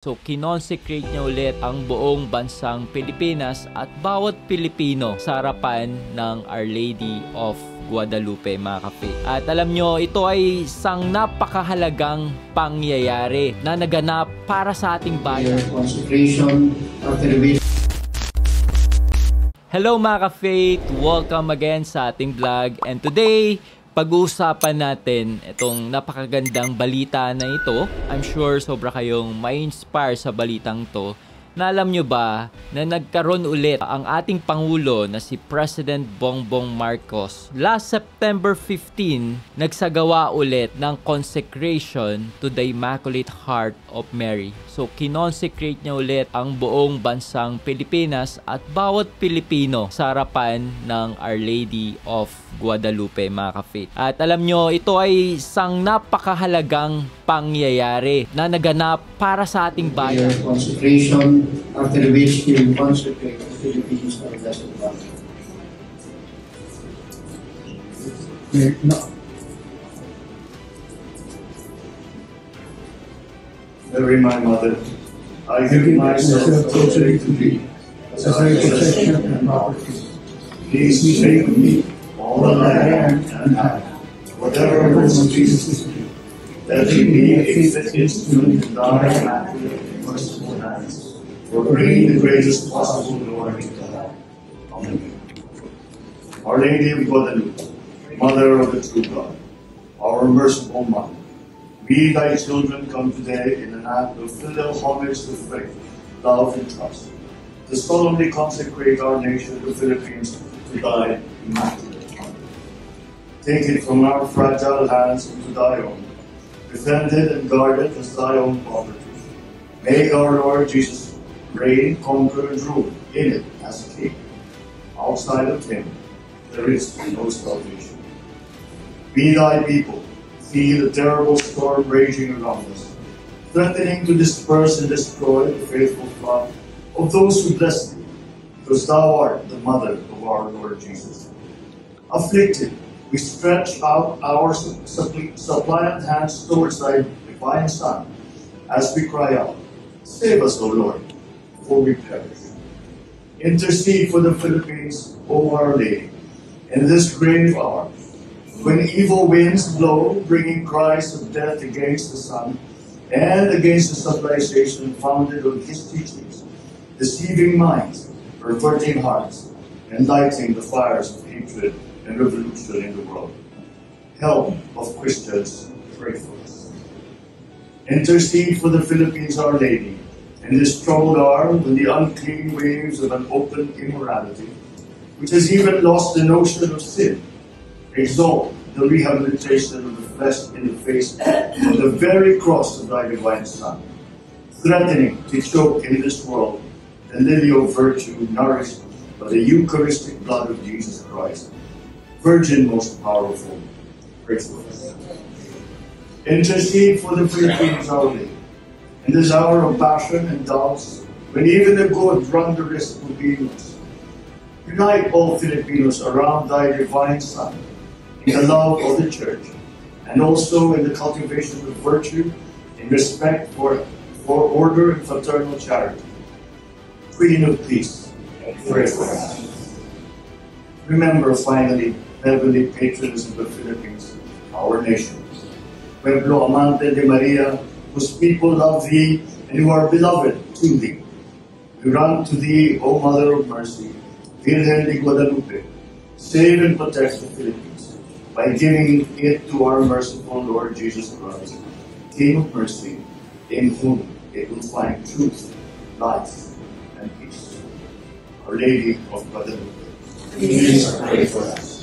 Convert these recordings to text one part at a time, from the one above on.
So, kinonsecrate niya ulit ang buong bansang Pilipinas at bawat Pilipino sa harapan ng Our Lady of Guadalupe, mga kape. At alam nyo, ito ay isang napakahalagang pangyayari na naganap para sa ating bayan. Hello mga ka-faith! Welcome again sa ating vlog. And today, pag-uusapan natin itong napakagandang balita na ito. I'm sure sobra kayong ma-inspire sa balitang to. Na alam nyo ba na nagkaroon ulit ang ating Pangulo na si President Bongbong Marcos. Last September 15, nagsagawa ulit ng consecration to the Immaculate Heart of Mary. So, kinonsecrate niya ulit ang buong bansang Pilipinas at bawat Pilipino sa harapan ng Our Lady of Guadalupe, mga ka-faith. At alam nyo, ito ay isang napakahalagang pangyayari na naganap para sa ating bayan. Consecration, after which he will consecrate the Philippines to the Blessed God. No. Mary, my mother, I give myself totally to thee, as I possession and property. Please make of me all that I am and have, whatever words of Jesus do, that he be a fit instrument in thy immaculate and merciful hands, for bringing the greatest possible glory to God. Amen. Our Lady of Guadalupe, Mother of the true God, our merciful Mother, we, thy children, come today in an act of filial homage to faith, love, and trust, to solemnly consecrate our nation, the Philippines, to thy immaculate heart. Take it from our fragile hands into thy own, defended and guarded as thy own property. May our Lord Jesus reign, conquer, and rule in it as King. Outside of him, there is no salvation. Be thy people, see the terrible storm raging around us, threatening to disperse and destroy the faithful flock of those who bless thee, because thou art the mother of our Lord Jesus. Afflicted, we stretch out our suppliant hands towards thy divine Son, as we cry out, save us, O Lord, for we perish. Intercede for the Philippines, O Our Lady, in this grave hour, when evil winds blow, bringing cries of death against the Son, and against the civilization founded on his teachings, deceiving minds, perverting hearts, and lighting the fires of hatred and revolution in the world. Help of Christians, pray for us. Intercede for the Philippines, Our Lady, in this troubled hour when the unclean waves of an open immorality, which has even lost the notion of sin, exalt the rehabilitation of the flesh in the face of the very cross of thy divine Son, threatening to choke in this world the lily of virtue nourished by the Eucharistic blood of Jesus Christ, Virgin most powerful, pray for us. Intercede for the Philippines, Our Lady, in this hour of passion and doubts, when even the good run the risk of being lost. Unite all Filipinos around thy divine Son, in the love of the Church, and also in the cultivation of virtue, in respect for order and fraternal charity. Queen of Peace, pray for us. Remember, finally, heavenly patrons of the Philippines, our nation. Pueblo amante de Maria, whose people love thee and who are beloved to thee. We run to thee, O Mother of Mercy, Virgen de Guadalupe, save and protect the Philippines by giving it to our merciful Lord Jesus Christ, King of mercy, in whom it will find truth, life, and peace. Our Lady of Guadalupe, please pray for us.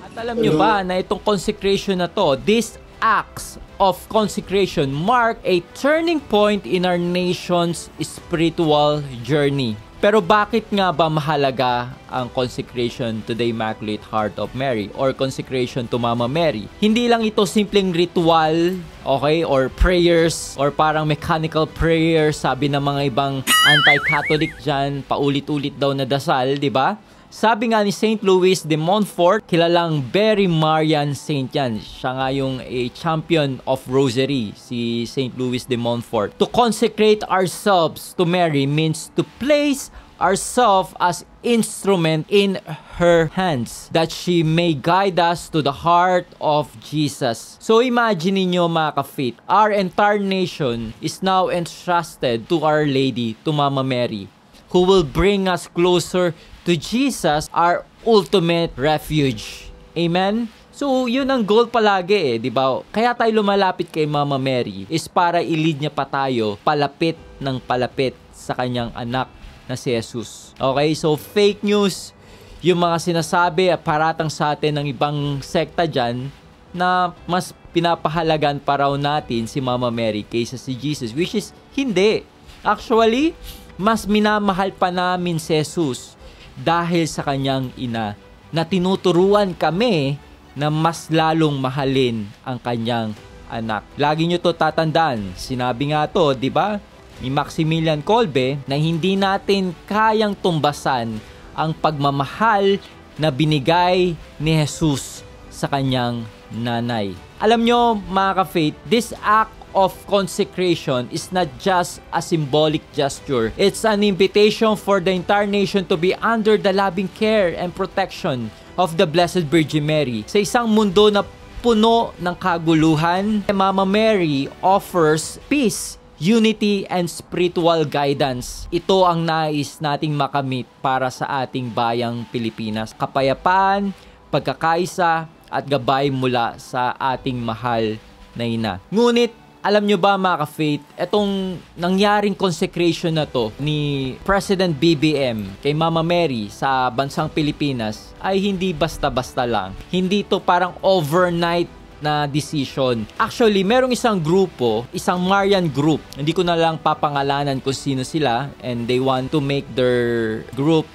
At alam nyo ba na itong consecration na to, these acts of consecration mark a turning point in our nation's spiritual journey. Pero bakit nga ba mahalaga ang consecration to the Immaculate Heart of Mary or consecration to Mama Mary? Hindi lang ito simpleng ritual, okay, or prayers, or parang mechanical prayers, sabi ng mga ibang anti-Catholic dyan, paulit-ulit daw na dasal, di ba? Sabi nga ni St. Louis de Montfort, kilalang very Marian saint yan. Siya nga yung champion of rosary, si St. Louis de Montfort. To consecrate ourselves to Mary means to place ourselves as instrument in her hands, that she may guide us to the heart of Jesus. So imagine niyo mga ka-faith, our entire nation is now entrusted to Our Lady, to Mama Mary, who will bring us closer to Jesus, our ultimate refuge. Amen? So, yun ang goal palagi di ba? Kaya tayo lumalapit kay Mama Mary is para i-lead niya pa tayo palapit ng palapit sa kanyang anak na si Jesus. Okay? So, fake news, yung mga sinasabi at paratang sa atin ng ibang sekta dyan na mas pinapahalagan pa raw natin si Mama Mary kaysa si Jesus, which is hindi. Actually, mas minamahal pa namin si Jesus dahil sa kanyang ina, na tinuturuan kami na mas lalong mahalin ang kanyang anak. Lagi nyo to tatandaan. Sinabi nga to, di ba, ni Maximilian Kolbe, na hindi natin kayang tumbasan ang pagmamahal na binigay ni Jesus sa kanyang nanay. Alam nyo mga ka-faith, this act of consecration is not just a symbolic gesture. It's an invitation for the entire nation to be under the loving care and protection of the Blessed Virgin Mary. Sa isang mundo na puno ng kaguluhan, Mama Mary offers peace, unity, and spiritual guidance. Ito ang nais nating makamit para sa ating bayang Pilipinas. Kapayapaan, pagkakaisa, at gabay mula sa ating mahal na ina. Ngunit, alam nyo ba mga ka-faith, etong nangyaring consecration na to ni President BBM kay Mama Mary sa bansang Pilipinas ay hindi basta-basta lang. Hindi to parang overnight na decision. Actually, merong isang grupo, isang Marian group, hindi ko na lang papangalanan kung sino sila, and they want to make their group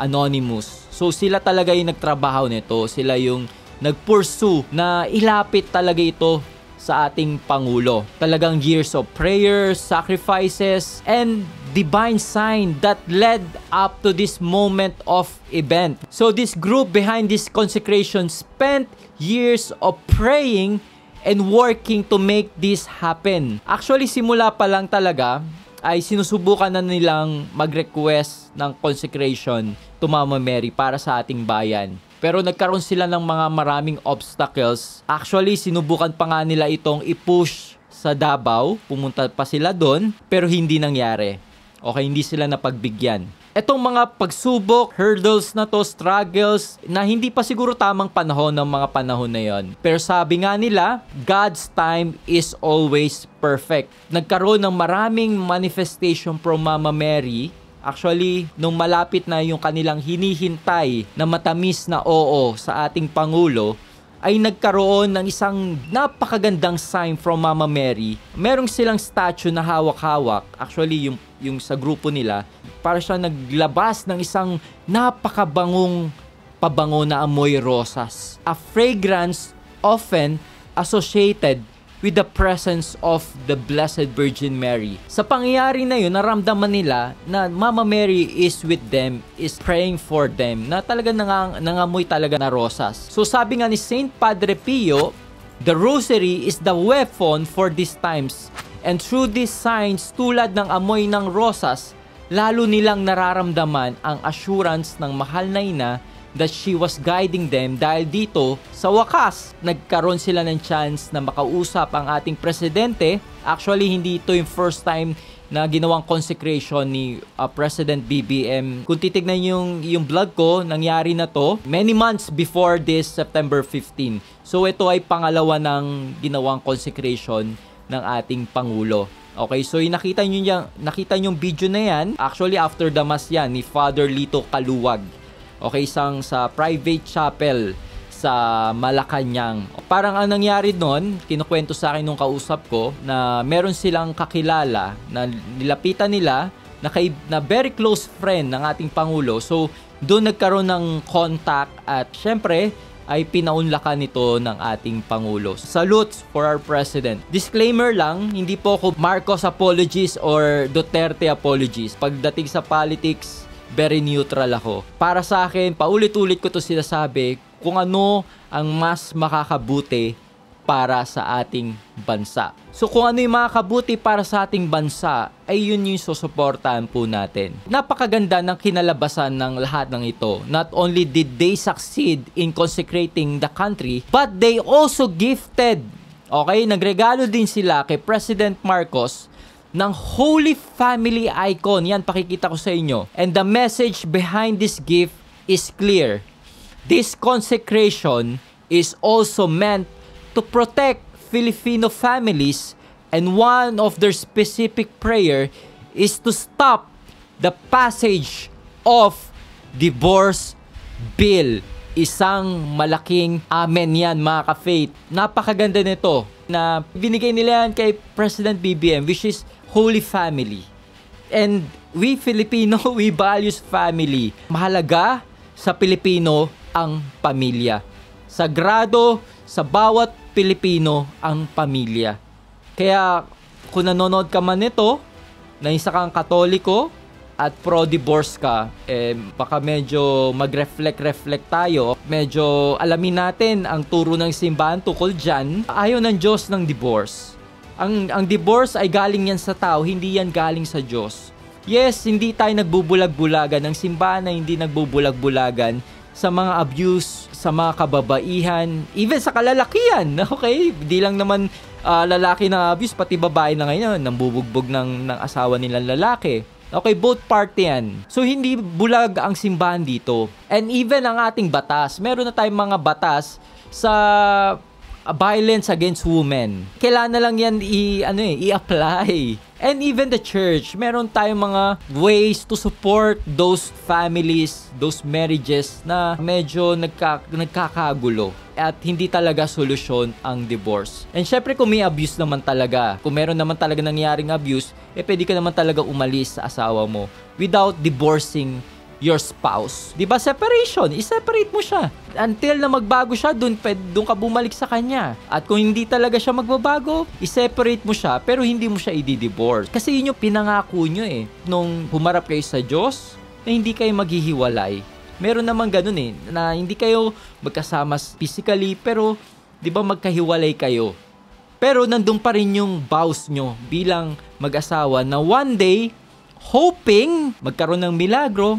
anonymous. So sila talaga yung nagtrabaho nito. Sila yung nag-pursue na ilapit talaga ito sa ating Pangulo. Talagang years of prayers, sacrifices, and divine sign that led up to this moment of event. So this group behind this consecration spent years of praying and working to make this happen. Actually, simula pa lang talaga ay sinusubukan na nilang mag-request ng consecration to Mama Mary para sa ating bayan. Pero nagkaroon sila ng mga maraming obstacles. Actually, sinubukan pa nga nila itong i-push sa Davao. Pumunta pa sila doon, pero hindi nangyari. Okay, hindi sila napagbigyan. Etong mga pagsubok, hurdles na to, struggles, na hindi pa siguro tamang panahon ng mga panahon na yon. Pero sabi nga nila, God's time is always perfect. Nagkaroon ng maraming manifestation from Mama Mary. Actually, nung malapit na yung kanilang hinihintay na matamis na oo sa ating Pangulo, ay nagkaroon ng isang napakagandang sign from Mama Mary. Merong silang statue na hawak-hawak. Actually, yung sa grupo nila, para siya naglabas ng isang napakabangong pabango na amoy rosas. A fragrance often associated with the presence of the Blessed Virgin Mary. Sa pangyayari na yun, naramdaman nila na Mama Mary is with them, is praying for them, na talaga nangamoy talaga na rosas. So sabi nga ni Saint Padre Pio, the rosary is the weapon for these times. And through these signs, tulad ng amoy ng rosas, lalo nilang nararamdaman ang assurance ng mahal na ina that she was guiding them, dahil dito, sa wakas, nagkaroon sila ng chance na makausap ang ating presidente. Actually, hindi ito yung first time na ginawang consecration ni President BBM. Kung titignan yung vlog ko, nangyari na to many months before this September 15. So, ito ay pangalawa ng ginawang consecration ng ating Pangulo. Okay, so nakita nyo yung video na yan. Actually, after the mass yan, ni Father Lito Kaluwag. Okay, isang sa private chapel sa Malacanang. Parang ang nangyari noon, kinukwento sa akin nung kausap ko, na meron silang kakilala na nilapitan nila na very close friend ng ating Pangulo. So, doon nagkaroon ng contact at syempre ay pinaunlakan nito ng ating Pangulo. Salutes for our President. Disclaimer lang, hindi po ako Marcos apologies or Duterte apologies. Pagdating sa politics, very neutral ako. Para sa akin, paulit-ulit ko to sinasabi kung ano ang mas makakabuti para sa ating bansa. So kung ano yung makakabuti para sa ating bansa, ay yun yung susuportahan po natin. Napakaganda ng kinalabasan ng lahat ng ito. Not only did they succeed in consecrating the country, but they also gifted, nagregalo din sila kay President Marcos ng Holy Family icon. Yan, pakikita ko sa inyo. And the message behind this gift is clear. This consecration is also meant to protect Filipino families, and one of their specific prayer is to stop the passage of divorce bill. Isang malaking amen yan, mga ka-faith. Napakaganda nito na binigay nila yan kay President BBM, which is Holy Family. And we Filipino, we values family. Mahalaga sa Pilipino ang pamilya. Sagrado sa bawat Pilipino ang pamilya. Kaya kung nanonood ka man nito, na isa kang Katoliko at pro-divorce ka, baka medyo mag-reflect tayo. Medyo alamin natin ang turo ng simbahan tukol dyan. Ayaw ng Diyos ng divorce. Ang divorce ay galing yan sa tao, hindi yan galing sa Diyos. Yes, hindi tayo nagbubulag-bulagan. Ang simbahan na hindi nagbubulag-bulagan sa mga abuse, sa mga kababaihan, even sa kalalakihan. Okay? Di lang naman lalaki na abuse, pati babae na ngayon, nambubugbog ng asawa nilang lalaki. Okay, both party yan. So, hindi bulag ang simbahan dito. And even ang ating batas, meron na tayong mga batas sa violence against women. Kailangan na lang yan i-apply. And even the church, meron tayong mga ways to support those families, those marriages na medyo nagkakagulo at hindi talaga solusyon ang divorce. And syempre kung may abuse naman talaga, kung meron naman talaga nangyaring abuse, pwede ka naman talaga umalis sa asawa mo without divorcing your spouse. Diba? Separation. I-separate mo siya. Until na magbago siya, dun ka bumalik sa kanya. At kung hindi talaga siya magbabago, i-separate mo siya, pero hindi mo siya i-divorce. Kasi yun yung pinangako nyo nung humarap kayo sa Diyos, na hindi kayo maghihiwalay. Meron naman ganun na hindi kayo magkasama physically, pero diba magkahiwalay kayo. Pero nandun pa rin yung vows nyo bilang mag-asawa na one day, hoping magkaroon ng milagro,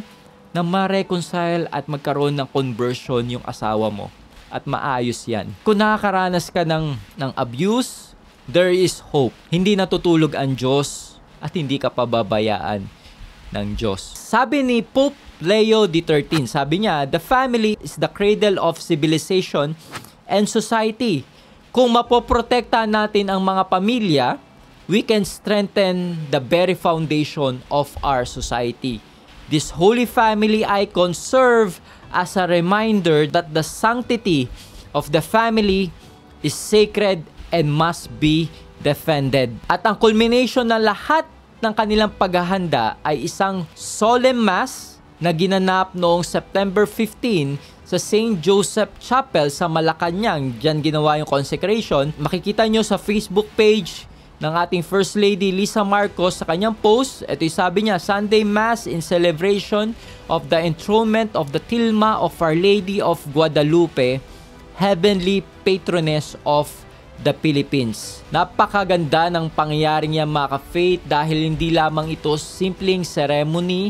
na ma-reconcile at magkaroon ng conversion yung asawa mo. At maayos yan. Kung nakakaranas ka ng abuse, there is hope. Hindi natutulog ang Diyos at hindi ka pababayaan ng Diyos. Sabi ni Pope Leo XIII, sabi niya, the family is the cradle of civilization and society. Kung mapoprotekta natin ang mga pamilya, we can strengthen the very foundation of our society. This Holy Family icon serve as a reminder that the sanctity of the family is sacred and must be defended. At ang culmination ng lahat ng kanilang paghahanda ay isang solemn mass na ginanap noong September 15 sa St. Joseph Chapel sa Malacanang. Diyan ginawa yung consecration. Makikita nyo sa Facebook page ng ating First Lady Lisa Marcos sa kanyang post. Ito yung sabi niya, Sunday Mass in celebration of the enthronement of the Tilma of Our Lady of Guadalupe, Heavenly Patroness of the Philippines. Napakaganda ng pangyayaring yan, mga ka-faith, dahil hindi lamang ito simpleng ceremony,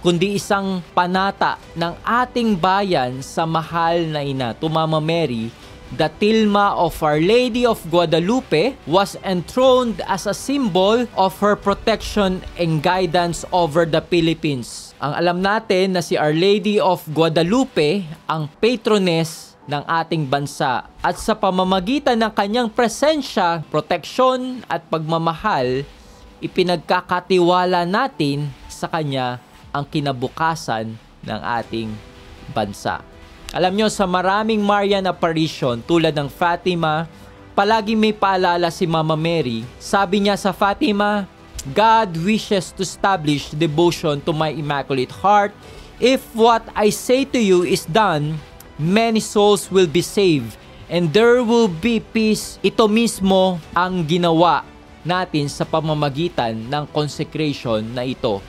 kundi isang panata ng ating bayan sa mahal na ina, to Mama Mary. The Tilma of Our Lady of Guadalupe was enthroned as a symbol of her protection and guidance over the Philippines. Ang alam natin na si Our Lady of Guadalupe ang patroness ng ating bansa, at sa pamamagitan ng kanyang presensya, proteksyon at pagmamahal, ipinagkakatiwala natin sa kanya ang kinabukasan ng ating bansa. Alam nyo, sa maraming Marian apparition tulad ng Fatima, palagi may paalala si Mama Mary. Sabi niya sa Fatima, God wishes to establish devotion to my Immaculate Heart. If what I say to you is done, many souls will be saved and there will be peace. Ito mismo ang ginawa natin sa pamamagitan ng consecration na ito.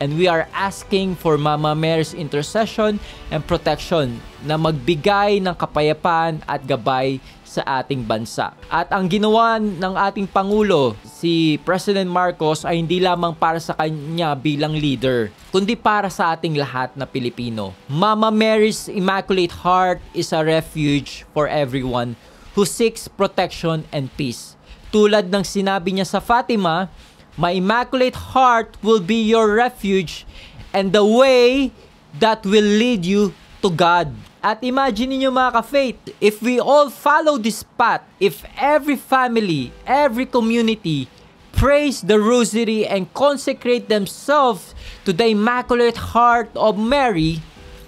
And we are asking for Mama Mary's intercession and protection na magbigay ng kapayapaan at gabay sa ating bansa. At ang ginawa ng ating Pangulo, si President Marcos, ay hindi lamang para sa kanya bilang leader, kundi para sa ating lahat na Pilipino. Mama Mary's Immaculate Heart is a refuge for everyone who seeks protection and peace. Tulad ng sinabi niya sa Fatima, my Immaculate Heart will be your refuge and the way that will lead you to God. At imagine niyo mga ka-faith, if we all follow this path, if every family, every community praise the Rosary and consecrate themselves to the Immaculate Heart of Mary,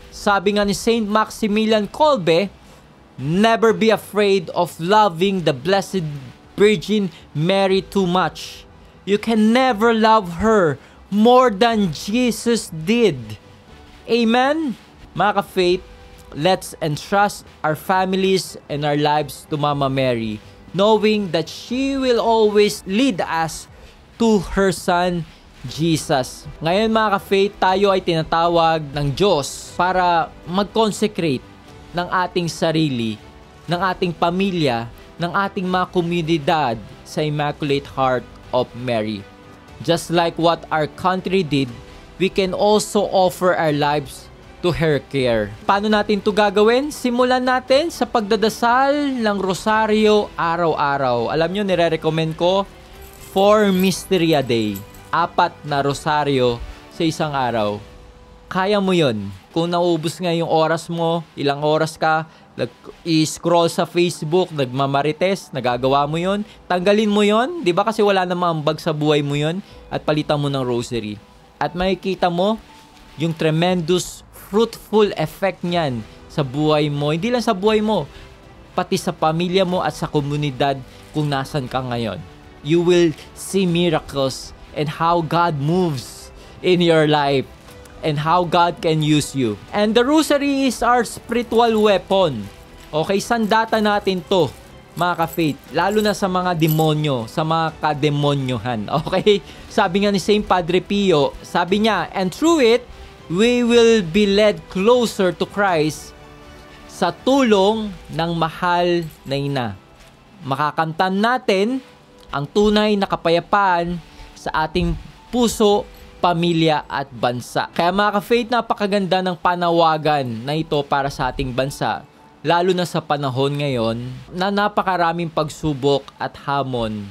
sabi nga ni Saint Maximilian Kolbe, never be afraid of loving the Blessed Virgin Mary too much. You can never love her more than Jesus did. Amen? Mga ka-faith, let's entrust our families and our lives to Mama Mary, knowing that she will always lead us to her Son, Jesus. Ngayon mga ka-faith, tayo ay tinatawag ng Diyos para mag-consecrate ng ating sarili, ng ating pamilya, ng ating mga komunidad sa Immaculate Heart of Mary. Just like what our country did, we can also offer our lives to her care. Paano natin ito gagawin? Simulan natin sa pagdadasal ng rosaryo araw-araw. Alam nyo, nire-recommend ko 4 Mystery a day. 4 na rosaryo sa isang araw. Kaya mo yun. Kung naubos nga yung oras mo, ilang oras ka, i-scroll sa Facebook, nagmamarites, nagagawa mo yun, tanggalin mo yun, di ba? Kasi wala namang ambag sa buhay mo yun, at palitan mo ng rosary. At makikita mo yung tremendous fruitful effect niyan sa buhay mo. Hindi lang sa buhay mo, pati sa pamilya mo at sa komunidad kung nasan ka ngayon. You will see miracles and how God moves in your life and how God can use you. And the rosary is our spiritual weapon. Okay, sandata natin to, mga ka-faith, lalo na sa mga demonyo, sa mga kademonyohan. Okay, sabi nga ni Saint Padre Pio, sabi niya, and through it, we will be led closer to Christ sa tulong ng mahal na ina. Makakamtan natin ang tunay na kapayapaan sa ating puso, pamilya at bansa. Kaya mga ka-faith, napakaganda ng panawagan na ito para sa ating bansa, lalo na sa panahon ngayon na napakaraming pagsubok at hamon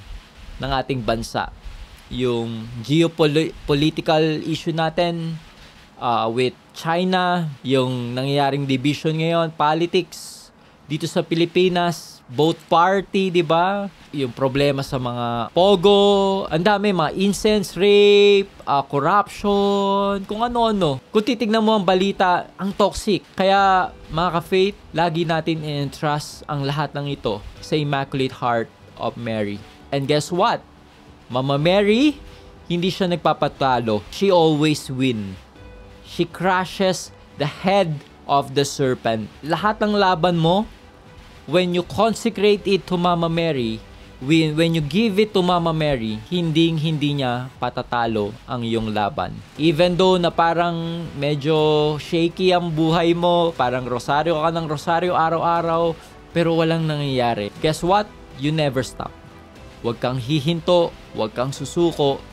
ng ating bansa. Yung geopolitical issue natin with China, yung nangyayaring division ngayon, politics dito sa Pilipinas, both party, di ba? Yung problema sa mga pogo, ang dami, mga incense, rape, corruption, kung ano-ano. Kung titignan mo ang balita, ang toxic. Kaya, mga ka-faith, lagi natin in-entrust ang lahat ng ito sa Immaculate Heart of Mary. And guess what? Mama Mary, hindi siya nagpapatalo. She always win. She crushes the head of the serpent. Lahat ng laban mo, when you consecrate it to Mama Mary, when you give it to Mama Mary, hindi niya patatalo ang iyong laban. Even though na parang medyo shaky ang buhay mo, parang rosaryo ka ng rosaryo araw-araw, pero walang nangyayari. Guess what? You never stop. Huwag kang hihinto, huwag kang susuko,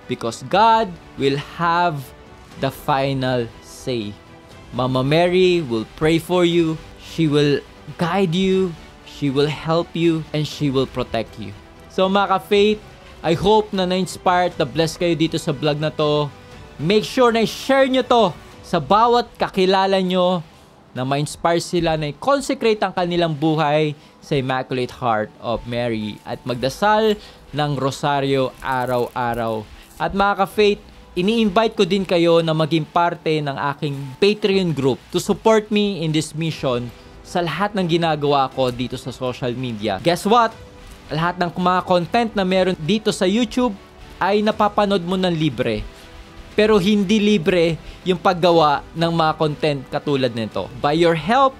because God will have the final say. Mama Mary will pray for you, she will guide you, she will help you, and she will protect you. So mga ka-faith, I hope na na-inspired, na bless kayo dito sa vlog na to. Make sure na i-share nyo to sa bawat kakilala nyo na ma-inspire sila na i-consecrate ang kanilang buhay sa Immaculate Heart of Mary at magdasal ng rosaryo araw-araw. At mga ka-faith, ini-invite ko din kayo na maging parte ng aking Patreon group to support me in this mission sa lahat ng ginagawa ko dito sa social media. Guess what? Lahat ng mga content na meron dito sa YouTube ay napapanood mo ng libre. Pero hindi libre yung paggawa ng mga content katulad nito. By your help,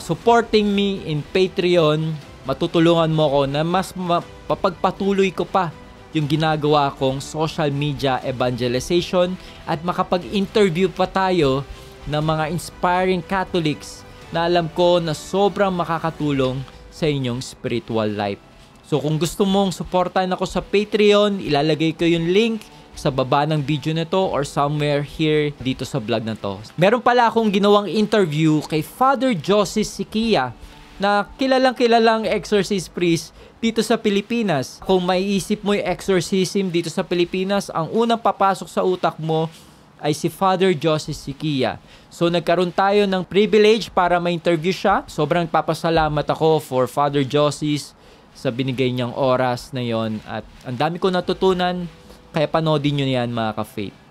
supporting me in Patreon, matutulungan mo ko na mas mapagpatuloy ko pa yung ginagawa kong social media evangelization at makapag-interview pa tayo ng mga inspiring Catholics na alam ko na sobrang makakatulong sa inyong spiritual life. So kung gusto mong suportahan ako sa Patreon, ilalagay ko yung link sa baba ng video na to or somewhere here dito sa vlog na to. Meron pala akong ginawang interview kay Father Joseph Siquia na kilalang exorcist priest dito sa Pilipinas. Kung maiisip mo yung exorcism dito sa Pilipinas, ang unang papasok sa utak mo ay si Father Joseph Siquia. So nagkaroon tayo ng privilege para ma-interview siya. Sobrang papasalamat ako for Father Joseph sa binigay niyang oras na yon at ang dami ko natutunan, kaya panoodin nyo yan mga ka-faith.